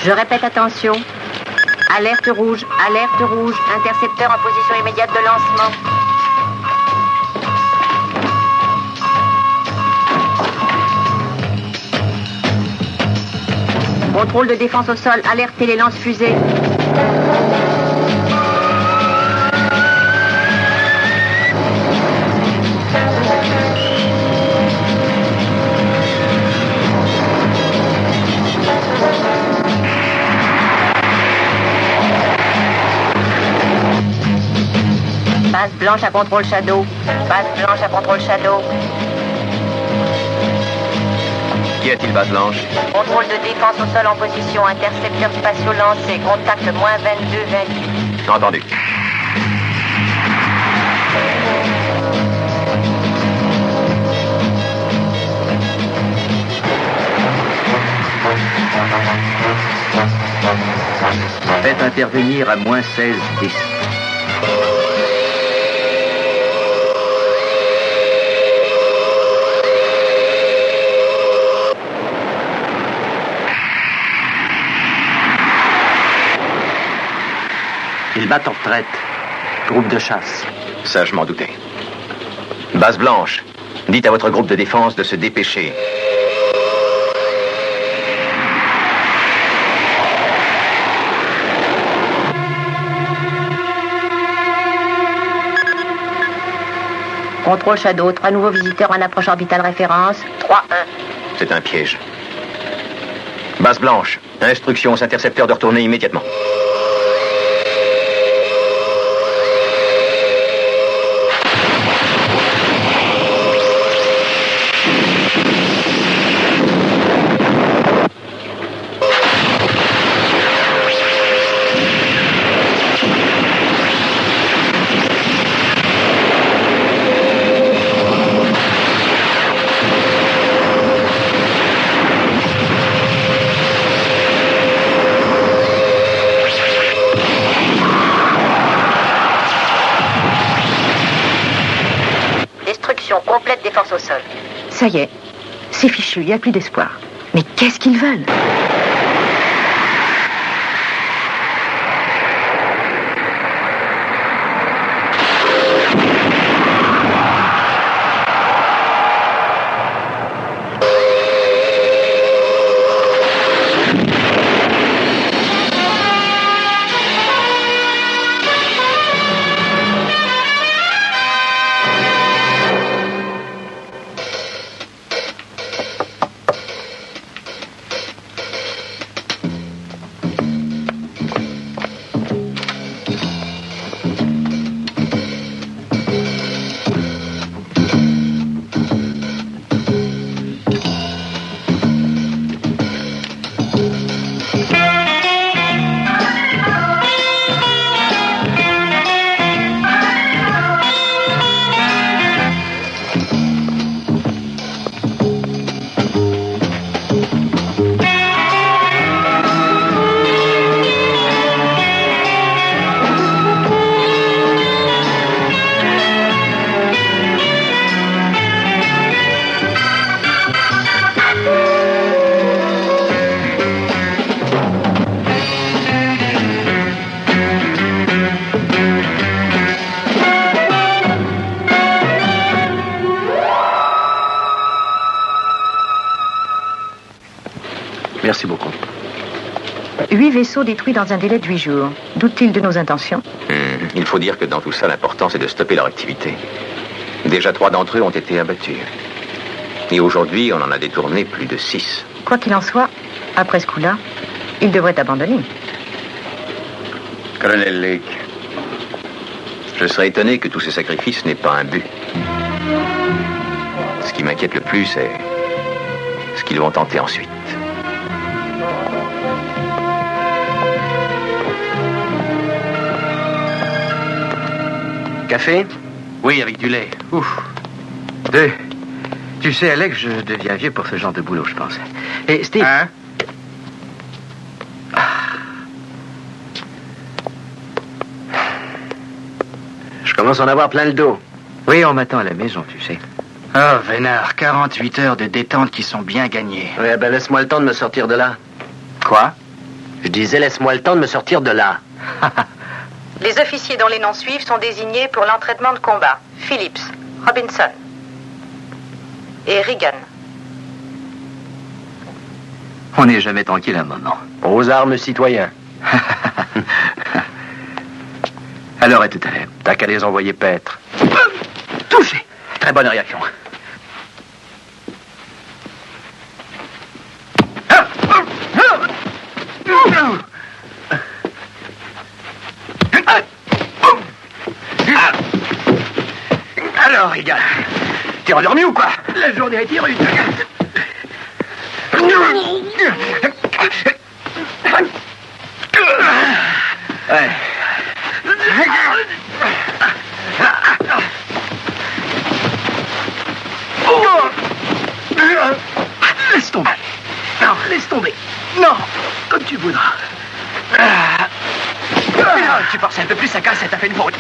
Je répète, attention. Alerte rouge, intercepteur en position immédiate de lancement. Contrôle de défense au sol, alertez les lance-fusées. Base blanche à contrôle Shadow. Base blanche à contrôle Shadow. Qu'y a-t-il, base blanche? Contrôle de défense au sol en position. Intercepteur spatiaux lancé. Contact moins 22-28. Entendu. Faites intervenir à moins 16-10. Ils battent en retraite. Groupe de chasse. Ça, je m'en doutais. Base blanche, dites à votre groupe de défense de se dépêcher. Contrôle Shadow, 3 nouveaux visiteurs en approche orbitale référence. 3-1. C'est un piège. Base blanche, instruction aux intercepteurs de retourner immédiatement. Complète défense au sol. Ça y est, c'est fichu, il n'y a plus d'espoir. Mais qu'est-ce qu'ils veulent? Merci beaucoup. 8 vaisseaux détruits dans un délai de 8 jours. Doutent-ils de nos intentions? Il faut dire que dans tout ça, l'important, c'est de stopper leur activité. Déjà 3 d'entre eux ont été abattus. Et aujourd'hui, on en a détourné plus de 6. Quoi qu'il en soit, après ce coup-là, ils devraient abandonner. Colonel Lake, je serais étonné que tous ces sacrifices n'aient pas un but. Ce qui m'inquiète le plus, c'est ce qu'ils vont tenter ensuite. Café? Oui, avec du lait. Ouf. Tu sais, Alex, je deviens vieux pour ce genre de boulot, je pense. Et Steve... Hein? Je commence à en avoir plein le dos. Oui, on m'attend à la maison, tu sais. Oh, Vénard, 48 heures de détente qui sont bien gagnées. Ouais, ben laisse-moi le temps de me sortir de là. Quoi? Je disais, laisse-moi le temps de me sortir de là. Les officiers dont les noms suivent sont désignés pour l'entraînement de combat. Phillips, Robinson et Reagan. On n'est jamais tranquille un moment. Aux armes, citoyens. Alors, à tout à l'heure. T'as qu'à les envoyer paître. Touché. Très bonne réaction. Alors, Reagan, t'es endormi ou quoi? La journée a été rude. Ouais. Laisse tomber. Non, laisse tomber. Non, comme tu voudras. Tu forces un peu plus, ça casse, ça t'a fait une faute.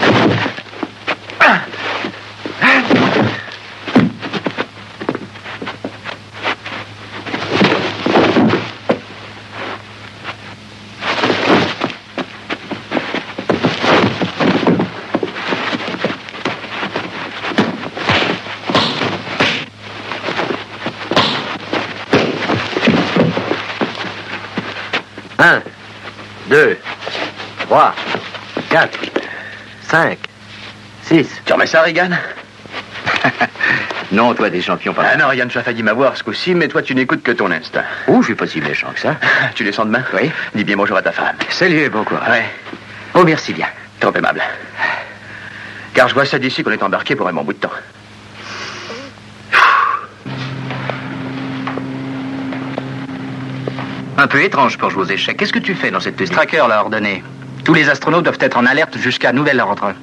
Un, 2, 3, 4, 5, 6. Tu remets ça, Reagan? Non, toi, des champions pas. Ah non, Reagan, tu as failli m'avoir ce coup-ci, mais toi, tu n'écoutes que ton instinct. Oh, je suis pas si méchant que ça. Tu descends demain? Oui. Dis bien bonjour à ta femme. Salut et bon courage. Ouais. Oh, merci bien. Trop aimable. Car je vois ça d'ici qu'on est embarqué pour un bon bout de temps. Un peu étrange pour jouer aux échecs. Qu'est-ce que tu fais dans cette tenue? Stracker l'a ordonné. Tous les astronautes doivent être en alerte jusqu'à nouvel ordre.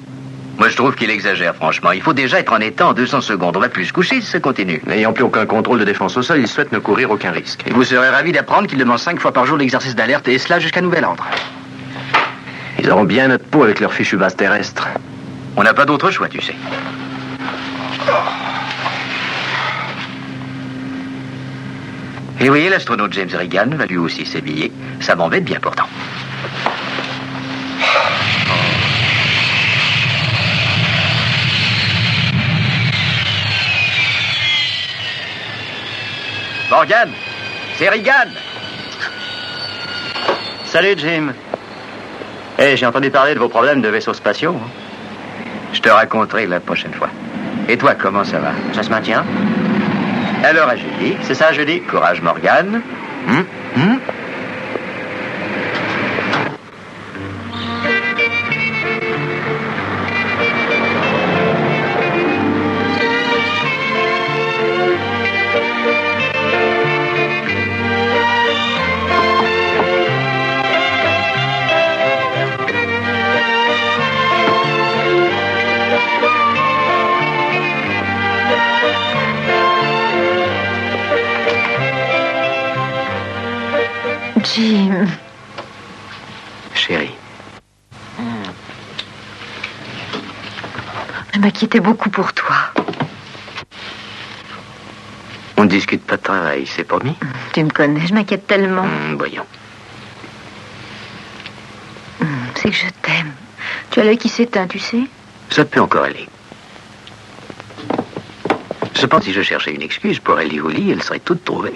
Moi, je trouve qu'il exagère, franchement. Il faut déjà être en état en 200 secondes. On va plus se coucher si ça continue. N'ayant plus aucun contrôle de défense au sol, il souhaite ne courir aucun risque. Et vous serez ravis d'apprendre qu'il demande 5 fois par jour l'exercice d'alerte, et cela jusqu'à nouvel ordre. Ils auront bien notre peau avec leur fichu base terrestre. On n'a pas d'autre choix, tu sais. Et vous voyez, l'astronaute James Reagan va lui aussi s'habiller. Ça m'embête bien pourtant. Morgan, c'est Reagan. Salut, Jim. Hey, j'ai entendu parler de vos problèmes de vaisseaux spatiaux. Je te raconterai la prochaine fois. Et toi, comment ça va? Ça se maintient? Alors à jeudi, c'est ça, jeudi? Courage, Morgan. Jim. Chérie. Je m'inquiétais beaucoup pour toi. On ne discute pas de travail, c'est promis? Tu me connais, je m'inquiète tellement. Voyons. C'est que je t'aime. Tu as l'œil qui s'éteint, tu sais? Ça peut encore aller. Je pense que si je cherchais une excuse pour Ellie Woolley, elle serait toute trouvée.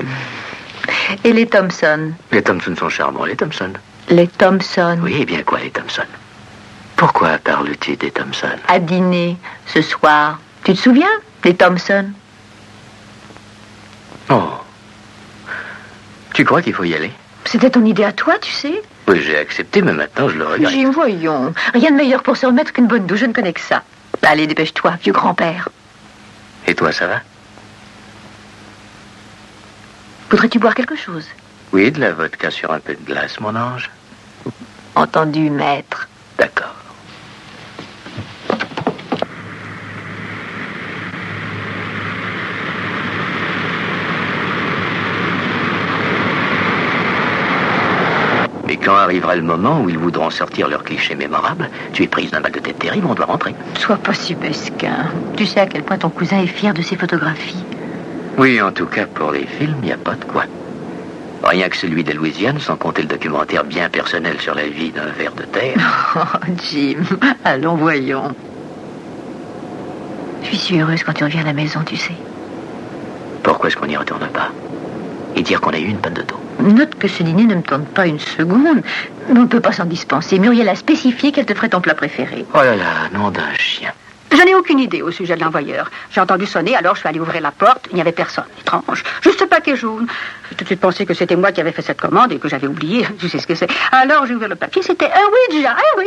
Et les Thompson? Les Thompson sont charmants, les Thompson. Les Thompson? Oui, et bien quoi, les Thompson? Pourquoi parles-tu des Thompson? À dîner, ce soir. Tu te souviens? Les Thompson? Oh. Tu crois qu'il faut y aller? C'était ton idée à toi, tu sais? Oui, j'ai accepté, mais maintenant je le regrette. Jim, voyons. Rien de meilleur pour se remettre qu'une bonne douche, je ne connais que ça. Allez, dépêche-toi, vieux grand-père. Et toi, ça va? Voudrais-tu boire quelque chose? Oui, de la vodka sur un peu de glace, mon ange. Entendu, maître. D'accord. Mais quand arrivera le moment où ils voudront sortir leurs clichés mémorables, tu es prise d'un mal de tête terrible, on doit rentrer. Sois pas si mesquin. Tu sais à quel point ton cousin est fier de ses photographies. Oui, en tout cas, pour les films, il n'y a pas de quoi. Rien que celui de Louisiane, sans compter le documentaire bien personnel sur la vie d'un ver de terre. Oh, Jim, allons, voyons. Je suis heureuse quand tu reviens à la maison, tu sais. Pourquoi est-ce qu'on n'y retourne pas? Et dire qu'on a eu une panne d'auto. Note que ce dîner ne me tente pas une seconde. Mais on ne peut pas s'en dispenser. Muriel a spécifié qu'elle te ferait ton plat préféré. Oh là là, nom d'un chien. Je n'ai aucune idée au sujet de l'envoyeur. J'ai entendu sonner, alors je suis allée ouvrir la porte. Il n'y avait personne. Étrange. Juste ce paquet jaune. J'ai tout de suite pensé que c'était moi qui avais fait cette commande et que j'avais oublié. Tu sais ce que c'est. Alors j'ai ouvert le papier. C'était un Ouija. Eh oui.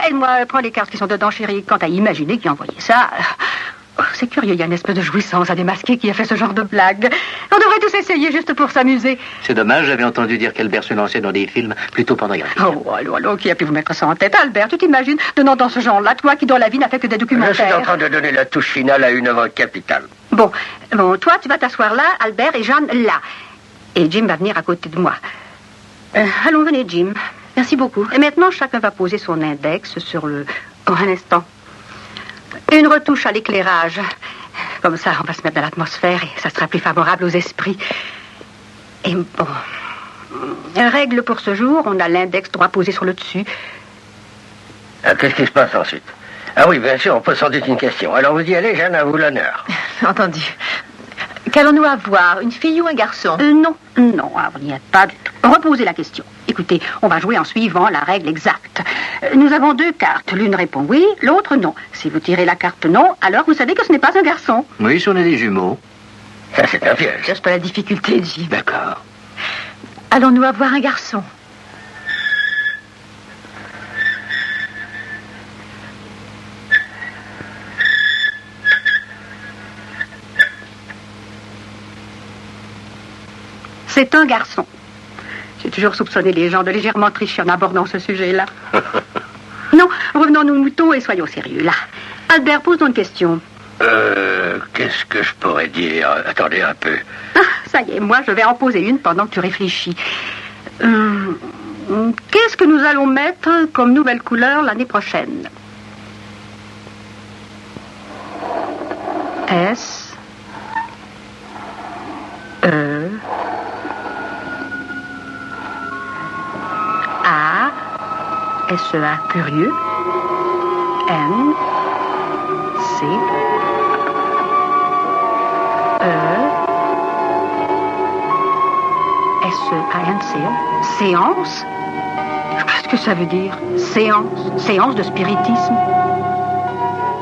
Aide-moi, prends les cartes qui sont dedans, chérie. Quant à imaginer qui a envoyé ça... Oh, c'est curieux, il y a une espèce de jouissance à démasquer qui a fait ce genre de blague. On devrait tous essayer juste pour s'amuser. C'est dommage, j'avais entendu dire qu'Albert se lançait dans des films plutôt pornographiques. Oh, allô, qui a pu vous mettre ça en tête? Albert, tu t'imagines donnant dans ce genre-là, toi qui dans la vie n'a fait que des documentaires. Je suis en train de donner la touche finale à une œuvre capitale. Bon, toi, tu vas t'asseoir là, Albert et Jeanne là. Et Jim va venir à côté de moi. Allons, venez, Jim. Merci beaucoup. Et maintenant, chacun va poser son index sur le... Oh, un instant. Une retouche à l'éclairage. Comme ça, on va se mettre dans l'atmosphère et ça sera plus favorable aux esprits. Et bon... Règle pour ce jour, on a l'index droit posé sur le dessus. Qu'est-ce qui se passe ensuite? Ah oui, bien sûr, on pose sans doute une question. Alors vous y allez, Jeanne, à vous l'honneur. Entendu. Qu'allons-nous avoir? Une fille ou un garçon? Non, vous n'y êtes pas du tout. Reposez la question. Écoutez, on va jouer en suivant la règle exacte. Nous avons 2 cartes. L'une répond oui, l'autre non. Si vous tirez la carte non, alors vous savez que ce n'est pas un garçon. Oui, si on a des jumeaux. Ça, c'est un piège. Cherche pas la difficulté, Jim. D'accord. Allons-nous avoir un garçon? C'est un garçon. J'ai toujours soupçonné les gens de légèrement tricher en abordant ce sujet-là. Non, revenons-nous aux moutons et soyons sérieux, là. Albert, pose-nous une question. Qu'est-ce que je pourrais dire? Attendez un peu. Ah, ça y est, moi, je vais en poser une pendant que tu réfléchis. Qu'est-ce que nous allons mettre comme nouvelle couleur l'année prochaine? S... E... A... S-E-A, curieux. N... C... S-E-A-N-C-E. Séance? Qu'est-ce que ça veut dire? Séance? Séance de spiritisme?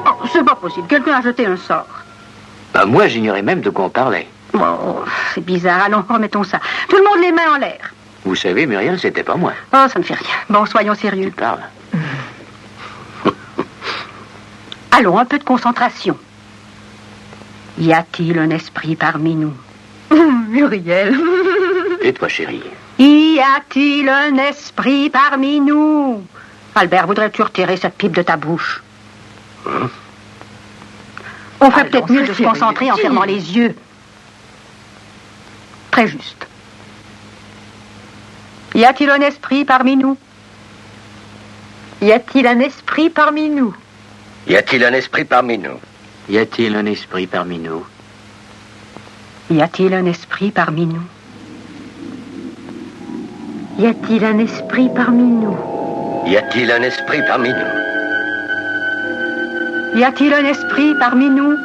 Oh, c'est pas possible. Quelqu'un a jeté un sort. Bah, moi, j'ignorais même de quoi on parlait. Oh, c'est bizarre. Allons, remettons ça. Tout le monde les mains en l'air. Vous savez, Muriel, c'était pas moi. Oh, ça ne fait rien. Bon, soyons sérieux. Tu parles. Allons, un peu de concentration. Y a-t-il un esprit parmi nous? Muriel. Et toi, chérie? Y a-t-il un esprit parmi nous? Albert, voudrais-tu retirer cette pipe de ta bouche? On ferait peut-être mieux de se concentrer en fermant les yeux. Très juste. Y a-t-il un esprit parmi nous? Y a-t-il un esprit parmi nous? Y a-t-il un esprit parmi nous? Y a-t-il un esprit parmi nous? Y a-t-il un esprit parmi nous? Y a-t-il un esprit parmi nous? Y a-t-il un esprit parmi nous? Y a-t-il un esprit parmi nous?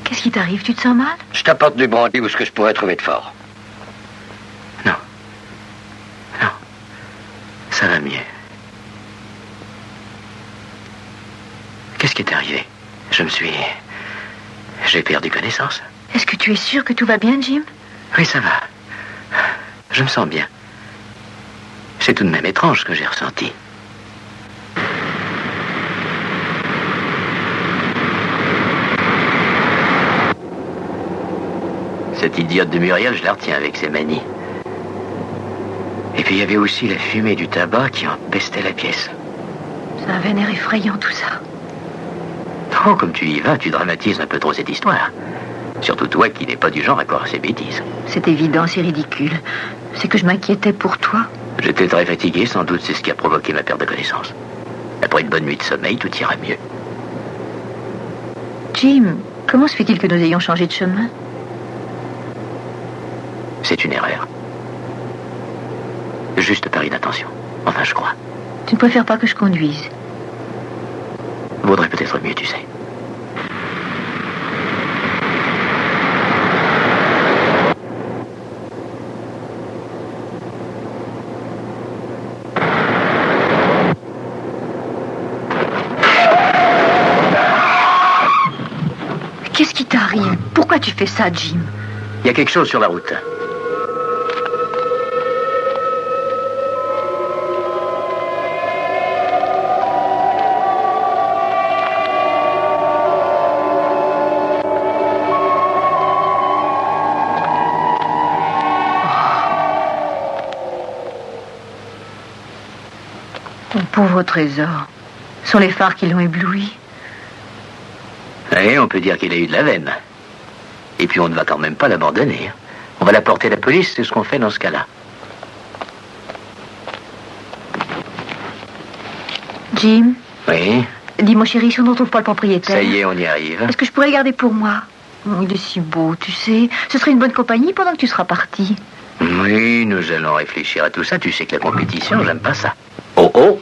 Qu'est-ce qui t'arrive? Tu te sens mal? Je t'apporte du brandy ou ce que je pourrais trouver de fort. Non. Non. Ça va mieux. Qu'est-ce qui est arrivé? J'ai perdu connaissance. Est-ce que tu es sûr que tout va bien, Jim? Oui, ça va. Je me sens bien. C'est tout de même étrange ce que j'ai ressenti. Cette idiote de Muriel, je la retiens avec ses manies. Et puis il y avait aussi la fumée du tabac qui empestait la pièce. Ça avait un air effrayant, tout ça. Oh, comme tu y vas, tu dramatises un peu trop cette histoire. Surtout toi qui n'es pas du genre à croire à ces bêtises. C'est évident, c'est ridicule. C'est que je m'inquiétais pour toi. J'étais très fatigué, sans doute c'est ce qui a provoqué ma perte de connaissance. Après une bonne nuit de sommeil, tout ira mieux. Jim, comment se fait-il que nous ayons changé de chemin? C'est une erreur. Juste par inattention. Enfin, je crois. Tu ne préfères pas que je conduise? Vaudrait peut-être mieux, tu sais. Qu'est-ce qui t'arrive? Pourquoi tu fais ça, Jim? Il y a quelque chose sur la route. Mon pauvre trésor. Ce sont les phares qui l'ont ébloui. Oui, on peut dire qu'il a eu de la veine. Et puis on ne va quand même pas l'abandonner. On va la porter à la police, c'est ce qu'on fait dans ce cas-là. Jim? Oui? Dis, mon chéri, si on ne retrouve pas le propriétaire... Ça y est, on y arrive. Est-ce que je pourrais le garder pour moi? Oh, il est si beau, tu sais. Ce serait une bonne compagnie pendant que tu seras parti. Oui, nous allons réfléchir à tout ça. Tu sais que la compétition, j'aime pas ça. Oh, oh!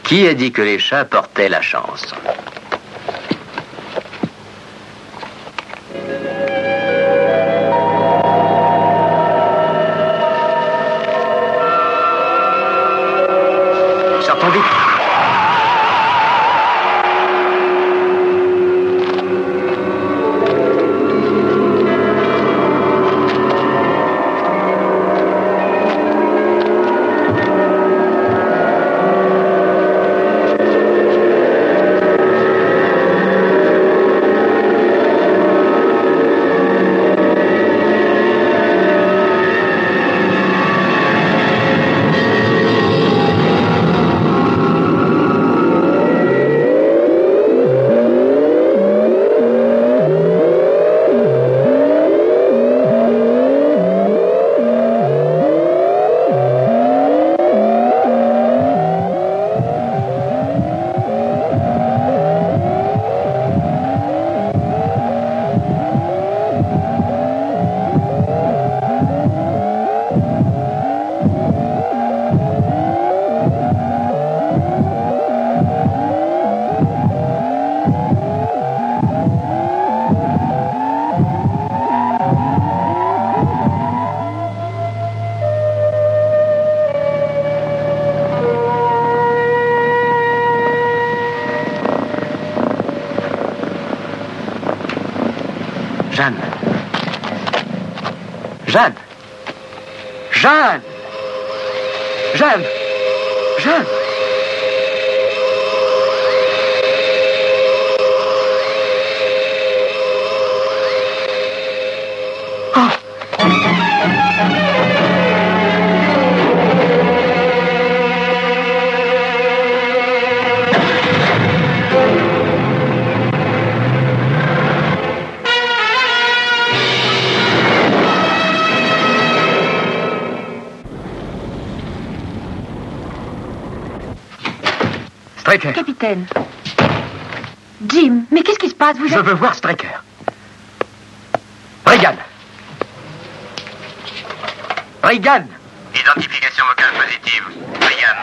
Qui a dit que les chats portaient la chance? Sortons vite. Jeanne. Jeanne. Jeanne. Jeanne. Jeanne. Straker. Capitaine. Jim, mais qu'est-ce qui se passe? Je veux voir Straker. Reagan. Reagan. Identification vocale positive. Reagan.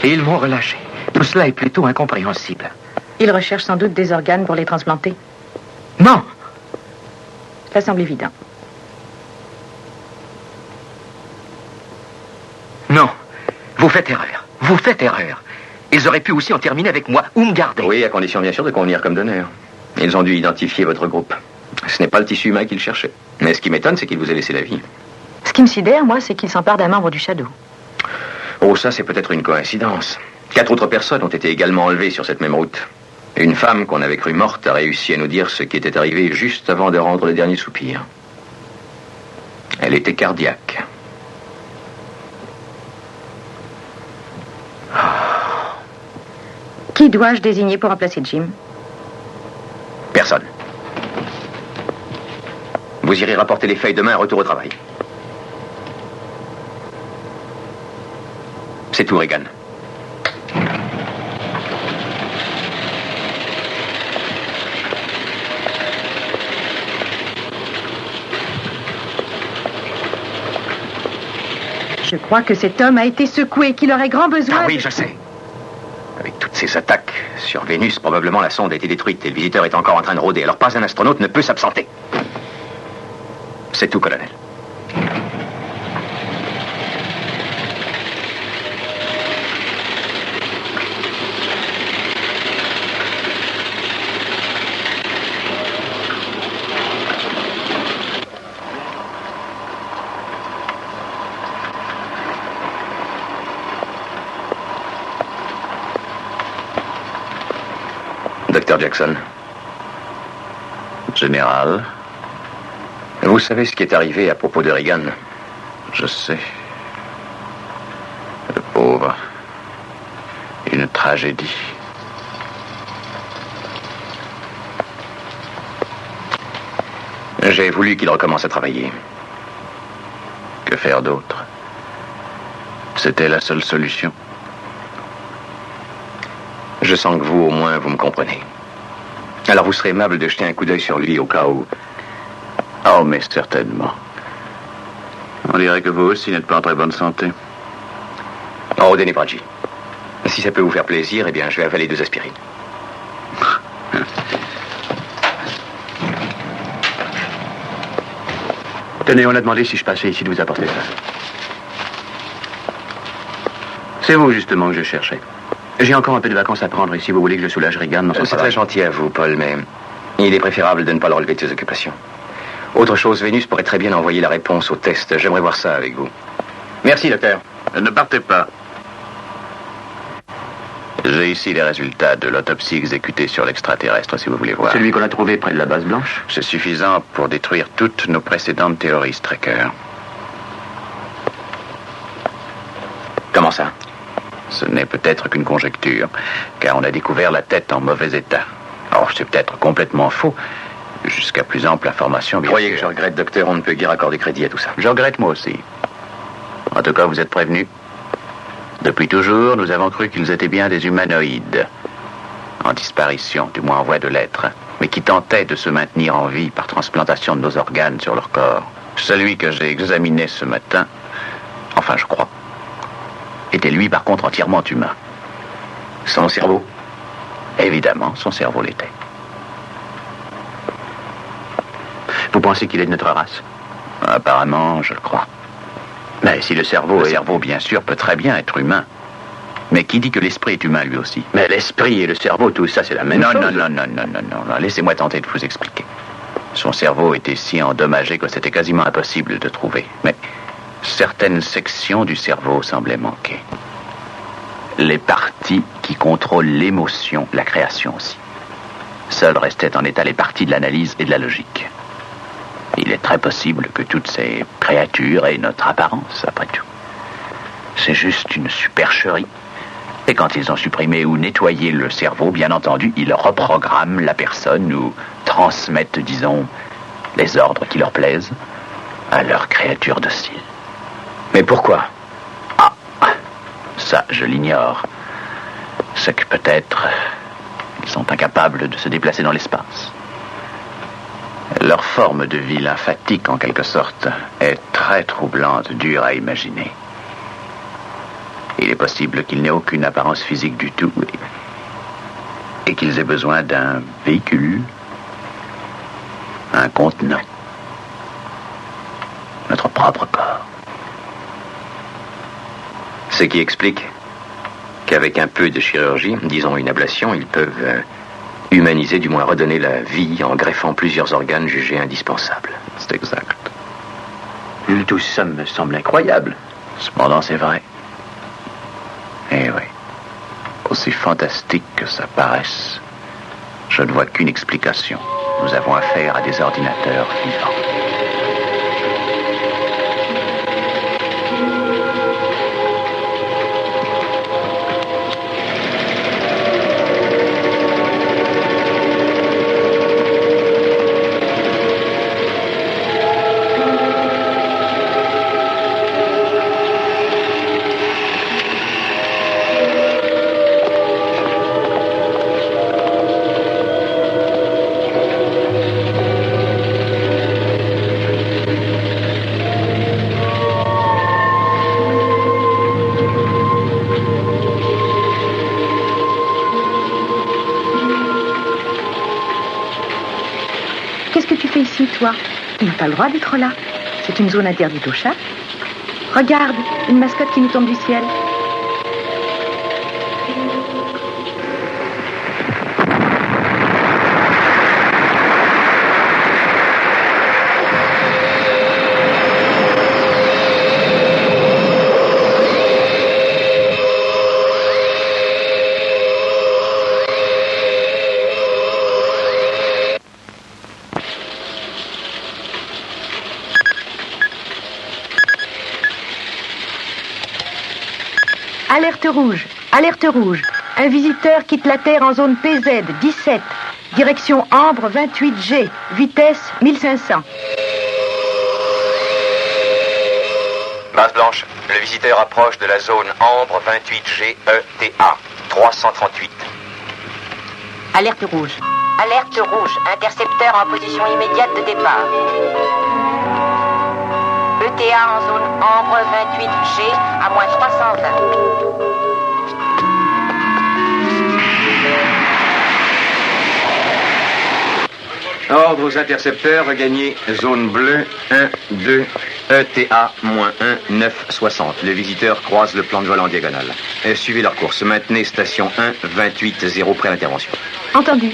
Et ils m'ont relâché. Tout cela est plutôt incompréhensible. Il recherche sans doute des organes pour les transplanter. Non! Ça semble évident. Non. Vous faites erreur. Vous faites erreur. Ils auraient pu aussi en terminer avec moi ou me garder. Oui, à condition bien sûr de convenir comme donneur. Ils ont dû identifier votre groupe. Ce n'est pas le tissu humain qu'ils cherchaient. Mais ce qui m'étonne, c'est qu'ils vous aient laissé la vie. Ce qui me sidère, moi, c'est qu'il s'empare d'un membre du Shadow. Oh, ça, c'est peut-être une coïncidence. 4 autres personnes ont été également enlevées sur cette même route. Une femme qu'on avait cru morte a réussi à nous dire ce qui était arrivé juste avant de rendre le dernier soupir. Elle était cardiaque. Qui dois-je désigner pour remplacer Jim? Personne. Vous irez rapporter les feuilles demain, retour au travail. C'est tout, Regan. Je crois que cet homme a été secoué, qu'il aurait grand besoin... Ah oui, je sais. Avec toutes ces attaques sur Vénus, probablement la sonde a été détruite et le visiteur est encore en train de rôder. Alors pas un astronaute ne peut s'absenter. C'est tout, colonel. Docteur Jackson. Général. Vous savez ce qui est arrivé à propos de Regan? Je sais. Le pauvre. Une tragédie. J'ai voulu qu'il recommence à travailler. Que faire d'autre? C'était la seule solution. Je sens que vous, au moins, vous me comprenez. Alors vous serez aimable de jeter un coup d'œil sur lui au cas où... Oh, mais certainement. On dirait que vous aussi n'êtes pas en très bonne santé. Oh, Denebraji. Si ça peut vous faire plaisir, eh bien, je vais avaler 2 aspirines. Tenez, on a demandé si je passais ici de vous apporter ça. C'est vous, justement, que je cherchais. J'ai encore un peu de vacances à prendre et si vous voulez que je soulage Regan dans son C'est travail. très gentil à vous, Paul, mais il est préférable de ne pas le relever de ses occupations. Autre chose, Vénus pourrait très bien envoyer la réponse au test. J'aimerais voir ça avec vous. Merci, docteur. Ne partez pas. J'ai ici les résultats de l'autopsie exécutée sur l'extraterrestre, si vous voulez voir. Celui qu'on a trouvé près de la base blanche. C'est suffisant pour détruire toutes nos précédentes théories, Straker. Comment ça? Ce n'est peut-être qu'une conjecture, car on a découvert la tête en mauvais état. Or, c'est peut-être complètement faux, jusqu'à plus ample information, bien Croyez sûr. que je regrette, docteur, on ne peut guère accorder crédit à tout ça. Je regrette moi aussi. En tout cas, vous êtes prévenus. Depuis toujours, nous avons cru qu'ils étaient bien des humanoïdes, en disparition, du moins en voie de l'être, mais qui tentaient de se maintenir en vie par transplantation de nos organes sur leur corps. Celui que j'ai examiné ce matin, enfin je crois, était lui par contre entièrement humain. Son cerveau? Évidemment, son cerveau l'était. Vous pensez qu'il est de notre race? Apparemment, je le crois. Mais si le cerveau Le est... cerveau, bien sûr, peut très bien être humain. Mais qui dit que l'esprit est humain, lui aussi? Mais l'esprit et le cerveau, tout ça, c'est la même chose. Non. Laissez-moi tenter de vous expliquer. Son cerveau était si endommagé que c'était quasiment impossible de trouver. Mais certaines sections du cerveau semblaient manquer. Les parties qui contrôlent l'émotion, la création aussi. Seules restaient en état les parties de l'analyse et de la logique. Il est très possible que toutes ces créatures aient notre apparence, après tout. C'est juste une supercherie. Et quand ils ont supprimé ou nettoyé le cerveau, bien entendu, ils reprogramment la personne ou transmettent, disons, les ordres qui leur plaisent à leurs créatures dociles. Mais pourquoi? Ah, ça, je l'ignore. C'est que peut-être ils sont incapables de se déplacer dans l'espace. Leur forme de vie lymphatique, en quelque sorte, est très troublante, dure à imaginer. Il est possible qu'il n'ait aucune apparence physique du tout et qu'ils aient besoin d'un véhicule, un contenant, notre propre corps. Ce qui explique qu'avec un peu de chirurgie, disons une ablation, ils peuvent humaniser, du moins redonner la vie en greffant plusieurs organes jugés indispensables. C'est exact. Tout ça me semble incroyable. Cependant, c'est vrai. Eh oui. Aussi fantastique que ça paraisse, je ne vois qu'une explication. Nous avons affaire à des ordinateurs vivants. Qu'est-ce que tu fais ici, toi? Tu n'as pas le droit d'être là. C'est une zone interdite aux chats. Regarde, une mascotte qui nous tombe du ciel. Alerte rouge, alerte rouge. Un visiteur quitte la Terre en zone PZ 17, direction Ambre 28G, vitesse 1500. Masse blanche, le visiteur approche de la zone Ambre 28G ETA 338. Alerte rouge. Alerte rouge. Intercepteur en position immédiate de départ. ETA en zone Ambre 28G à moins 320. Ordre aux intercepteurs, regagner zone bleue 1, 2, ETA, moins 1, 9, 60. Le visiteur croise le plan de vol en diagonale. Suivez leur course. Maintenez station 1, 28, 0, près d'intervention. Entendu.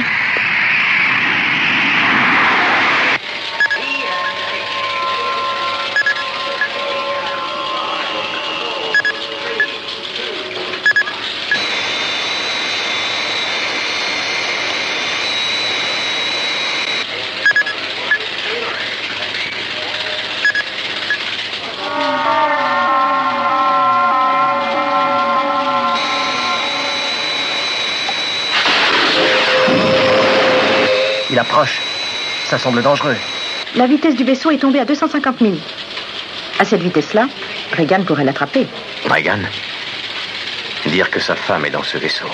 Il approche. Ça semble dangereux. La vitesse du vaisseau est tombée à 250 000. À cette vitesse-là, Regan pourrait l'attraper. Regan, dire que sa femme est dans ce vaisseau.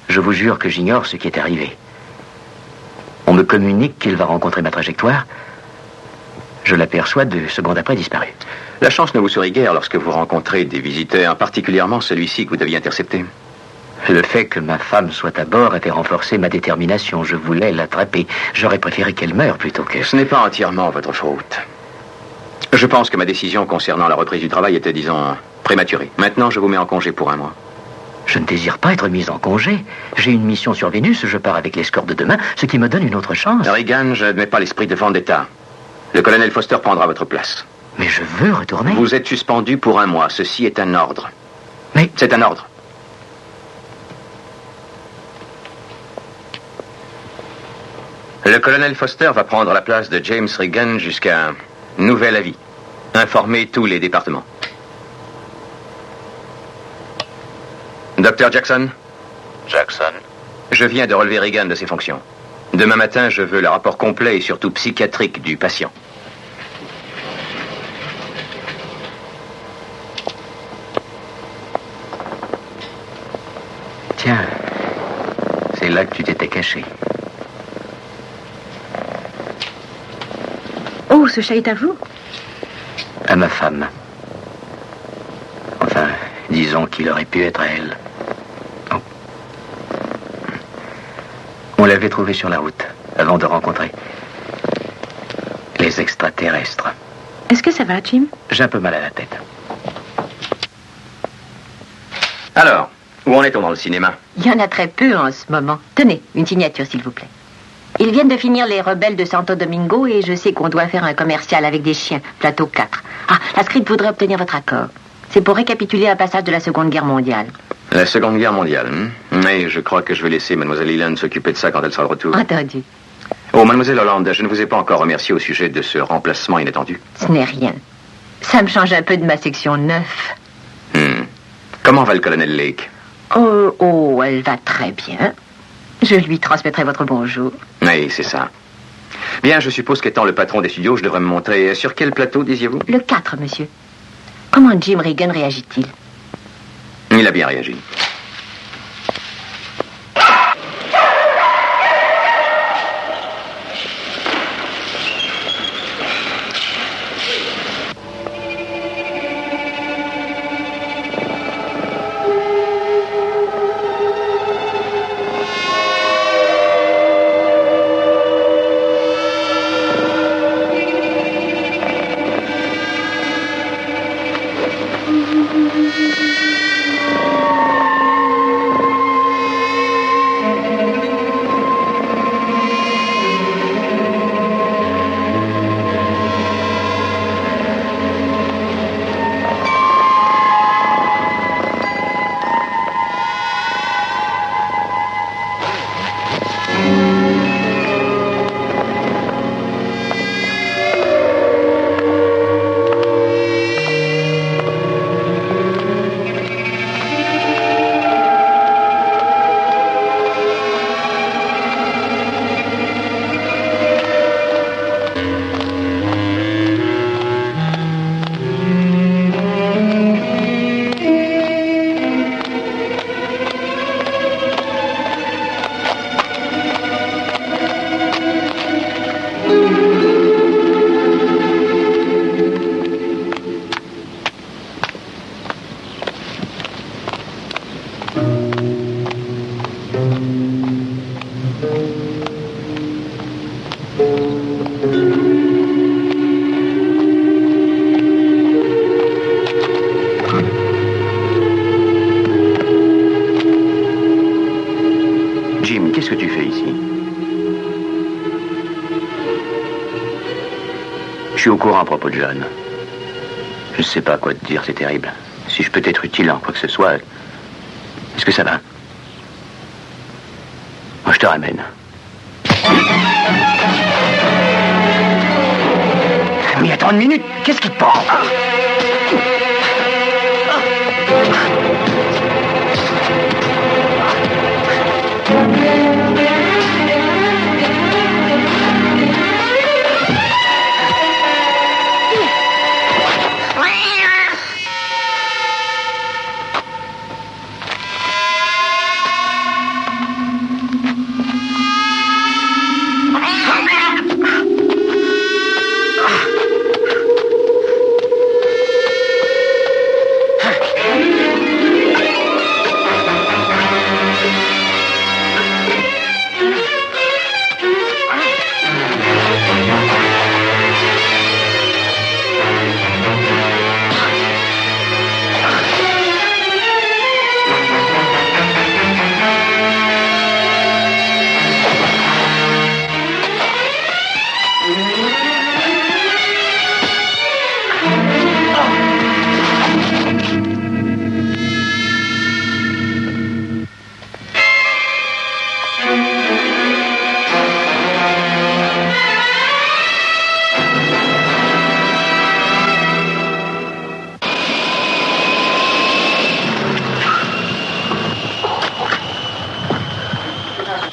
Je vous jure que j'ignore ce qui est arrivé. On me communique qu'il va rencontrer ma trajectoire. Je l'aperçois 2 secondes après disparu. La chance ne vous sourit guère lorsque vous rencontrez des visiteurs, particulièrement celui-ci que vous deviez intercepter. Le fait que ma femme soit à bord avait renforcé ma détermination. Je voulais l'attraper. J'aurais préféré qu'elle meure plutôt que... Ce n'est pas entièrement votre faute. Je pense que ma décision concernant la reprise du travail était, disons, prématurée. Maintenant, je vous mets en congé pour 1 mois. Je ne désire pas être mise en congé. J'ai une mission sur Vénus, je pars avec l'escorte de demain, ce qui me donne une autre chance. Regan, je n'admets pas l'esprit de vendetta. Le colonel Foster prendra votre place. Mais je veux retourner. Vous êtes suspendu pour 1 mois. Ceci est un ordre. Mais... C'est un ordre. Le colonel Foster va prendre la place de James Regan jusqu'à un nouvel avis. Informer tous les départements. Dr. Jackson? Jackson. Je viens de relever Regan de ses fonctions. Demain matin, je veux le rapport complet et surtout psychiatrique du patient. Tiens, c'est là que tu t'étais caché. Oh, ce chat est à vous? À ma femme. Enfin, disons qu'il aurait pu être à elle. Oh. On l'avait trouvé sur la route, avant de rencontrer les extraterrestres. Est-ce que ça va, Jim? J'ai un peu mal à la tête. Alors, où en est-on dans le cinéma? Il y en a très peu en ce moment. Tenez, une signature, s'il vous plaît. Ils viennent de finir Les Rebelles de Santo Domingo et je sais qu'on doit faire un commercial avec des chiens, plateau 4. Ah, la script voudrait obtenir votre accord. C'est pour récapituler un passage de la Seconde Guerre mondiale. La Seconde Guerre mondiale, Mais je crois que je vais laisser Mademoiselle Leland s'occuper de ça quand elle sera de retour. Entendu. Oh, Mademoiselle Holland, je ne vous ai pas encore remercié au sujet de ce remplacement inattendu. Ce n'est rien. Ça me change un peu de ma section 9. Comment va le colonel Lake? Oh, elle va très bien. Je lui transmettrai votre bonjour. Oui, c'est ça. Bien, je suppose qu'étant le patron des studios, je devrais me montrer sur quel plateau, disiez-vous? Le 4, monsieur. Comment Jim Regan réagit-il? Il a bien réagi. Jim, qu'est-ce que tu fais ici? Je suis au courant à propos de John. Je ne sais pas quoi te dire, c'est terrible. Si je peux t'être utile en quoi que ce soit, est-ce que ça va? Moi, je te ramène. Mais attends une minute, qu'est-ce qui te prend?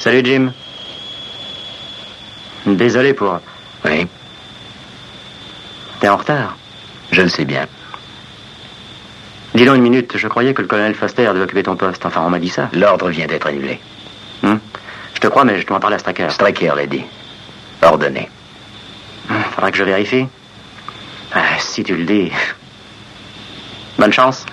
Salut, Jim. Désolé pour... Oui, T'es en retard. je le sais bien. Dis donc une minute, je croyais que le colonel Foster devait occuper ton poste. Enfin, on m'a dit ça. L'ordre vient d'être annulé. Je te crois, mais je dois en parler à Straker. Straker l'a dit. Ordonné. Faudra que je vérifie. Ah, si tu le dis. Bonne chance.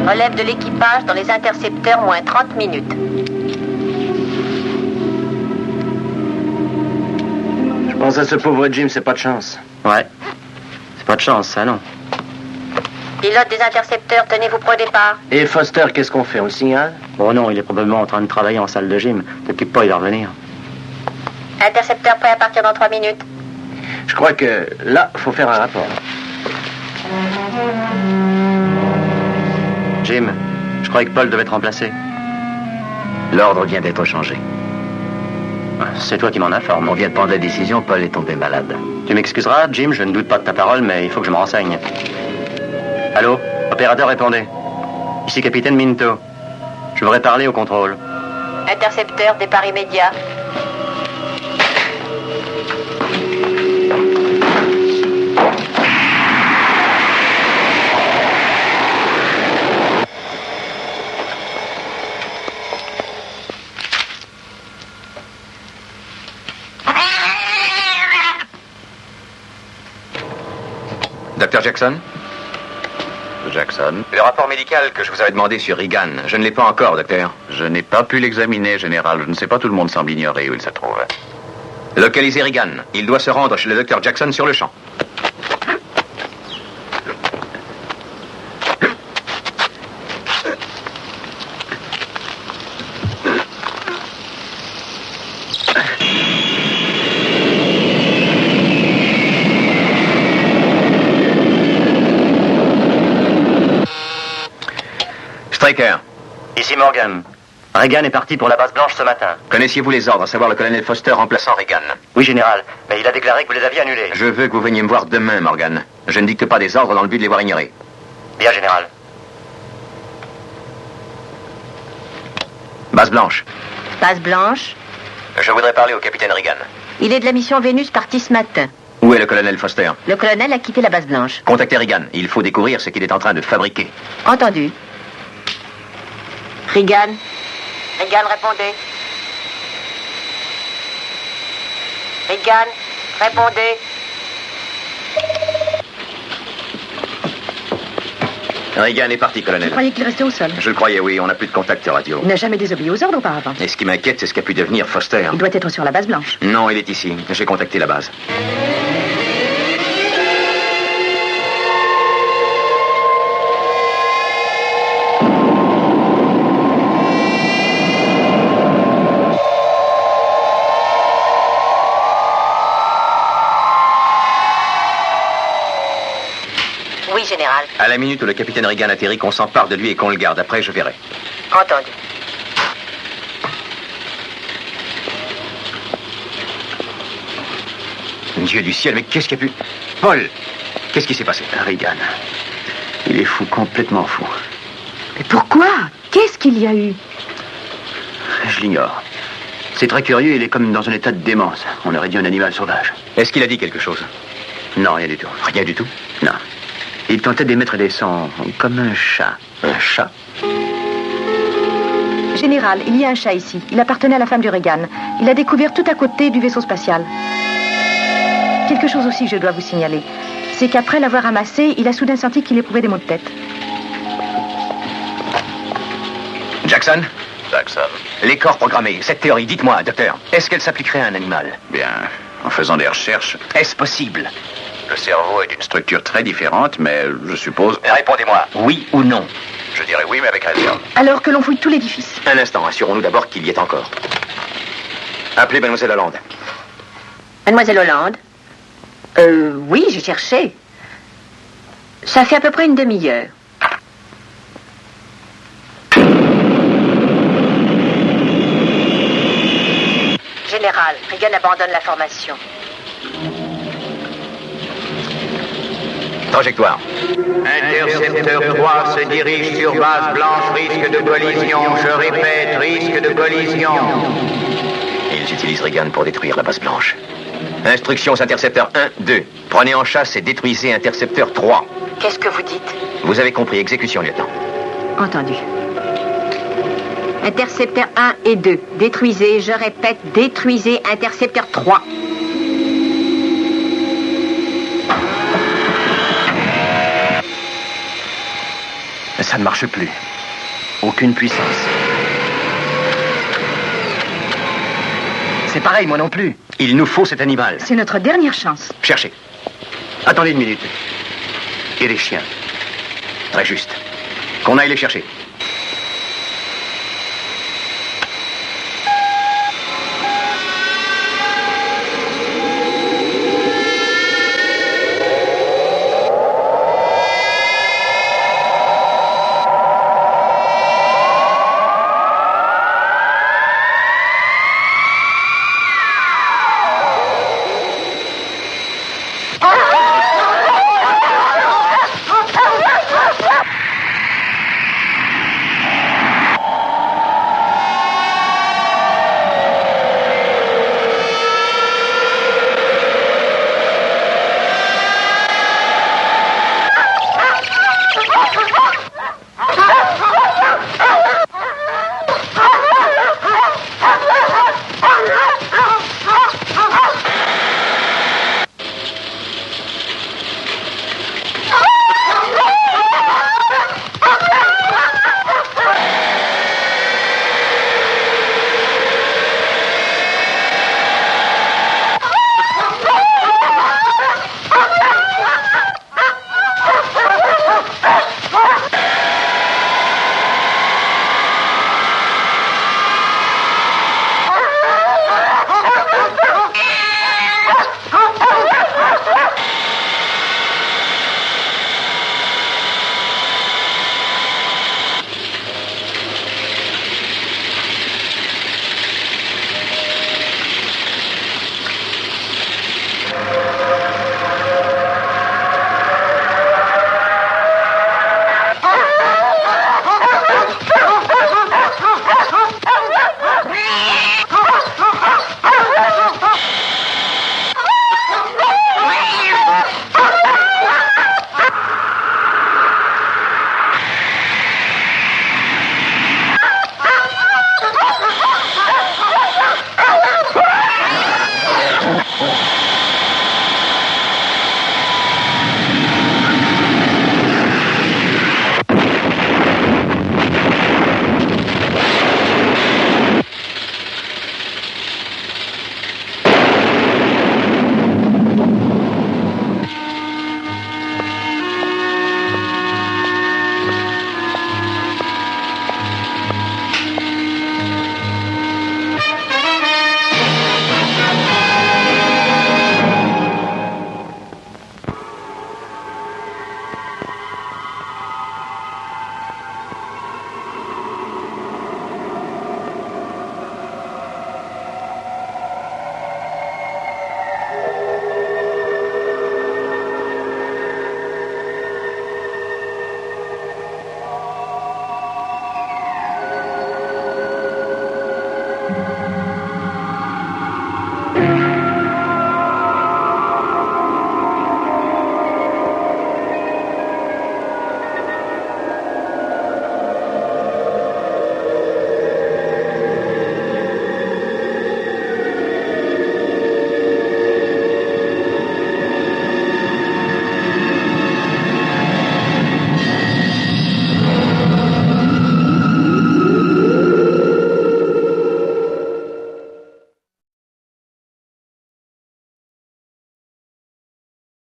Relève de l'équipage dans les intercepteurs, moins 30 minutes. Je pense à ce pauvre Jim, c'est pas de chance. Ouais. C'est pas de chance, ça, non. Pilote des intercepteurs, tenez-vous prêt au départ. Et Foster, qu'est-ce qu'on fait? On le signale? Oh non, il est probablement en train de travailler en salle de gym. T'occupe pas, il va revenir. Intercepteur prêt à partir dans 3 minutes. Je crois que là, faut faire un rapport. Jim, je croyais que Paul devait être remplacé. L'ordre vient d'être changé. C'est toi qui m'en informe. On vient de prendre la décision, Paul est tombé malade. Tu m'excuseras, Jim, je ne doute pas de ta parole, mais il faut que je me renseigne. Allô? Opérateur, répondez. Ici capitaine Minto. Je voudrais parler au contrôle. Intercepteur, départ immédiat. Dr. Jackson? Jackson. Le rapport médical que je vous avais demandé sur Regan, je ne l'ai pas encore, docteur. Je n'ai pas pu l'examiner, général. Je ne sais pas, tout le monde semble ignorer où il se trouve. Localisez Regan. Il doit se rendre chez le docteur Jackson sur le champ. Straker, Ici Morgan. Regan est parti pour la base blanche ce matin. connaissiez-vous les ordres, à savoir le colonel Foster remplaçant Regan? Oui, général. Mais il a déclaré que vous les aviez annulés. Je veux que vous veniez me voir demain, Morgan. Je ne dicte pas des ordres dans le but de les voir ignorés. Bien, général. Base blanche. Base blanche. Je voudrais parler au capitaine Regan. Il est de la mission Vénus parti ce matin. Où est le colonel Foster? Le colonel a quitté la base blanche. Contactez Regan. Il faut découvrir ce qu'il est en train de fabriquer. Entendu. Regan. Regan, répondez. Regan, répondez. Regan est parti, Je colonel. croyais qu'il restait au sol. Je le croyais, oui. On n'a plus de contact radio. Il n'a jamais désobéi aux ordres auparavant. Et ce qui m'inquiète, c'est ce qu'a pu devenir Foster. Il doit être sur la base blanche. Non, il est ici. J'ai contacté la base. Oui, général. À la minute où le capitaine Regan atterrit, qu'on s'empare de lui et qu'on le garde. Après, je verrai. Entendu. Dieu du ciel, mais qu'est-ce qu'il y a pu... Paul, qu'est-ce qui s'est passé? Regan. Il est fou, complètement fou. Mais pourquoi? Qu'est-ce qu'il y a eu? Je l'ignore. C'est très curieux, il est comme dans un état de démence. On aurait dit un animal sauvage. Est-ce qu'il a dit quelque chose? Non, rien du tout. Rien du tout. Non. Il tentait d'émettre des sons comme un chat. Un chat? Général, il y a un chat ici. Il appartenait à la femme du Regan. Il a découvert tout à côté du vaisseau spatial. Quelque chose aussi que je dois vous signaler. C'est qu'après l'avoir ramassé, il a soudain senti qu'il éprouvait des maux de tête. Jackson? Jackson. Les corps programmés, cette théorie, dites-moi, docteur, est-ce qu'elle s'appliquerait à un animal? Bien. En faisant des recherches, Est-ce possible? Le cerveau est d'une structure très différente, mais je suppose... Répondez-moi, oui ou non? Je dirais oui, mais avec réserve. Alors que l'on fouille tout l'édifice. Un instant, assurons-nous d'abord qu'il y est encore. Appelez Mademoiselle Hollande. Mademoiselle Hollande? Oui, j'ai cherché. Ça fait à peu près une demi-heure. Général, Reagan abandonne la formation. Trajectoire. Intercepteur 3 se dirige sur base blanche, risque de collision. Je répète, risque de collision. Ils utilisent Reagan pour détruire la base blanche. Instructions intercepteur 1, 2. Prenez en chasse et détruisez intercepteur 3. Qu'est-ce que vous dites? Vous avez compris. Exécution, lieutenant. Entendu. Intercepteur 1 et 2. Détruisez, je répète, détruisez intercepteur 3. Ça ne marche plus. Aucune puissance. C'est pareil, moi non plus. Il nous faut cet animal. C'est notre dernière chance. Cherchez. Attendez une minute. Et les chiens. Très juste. Qu'on aille les chercher.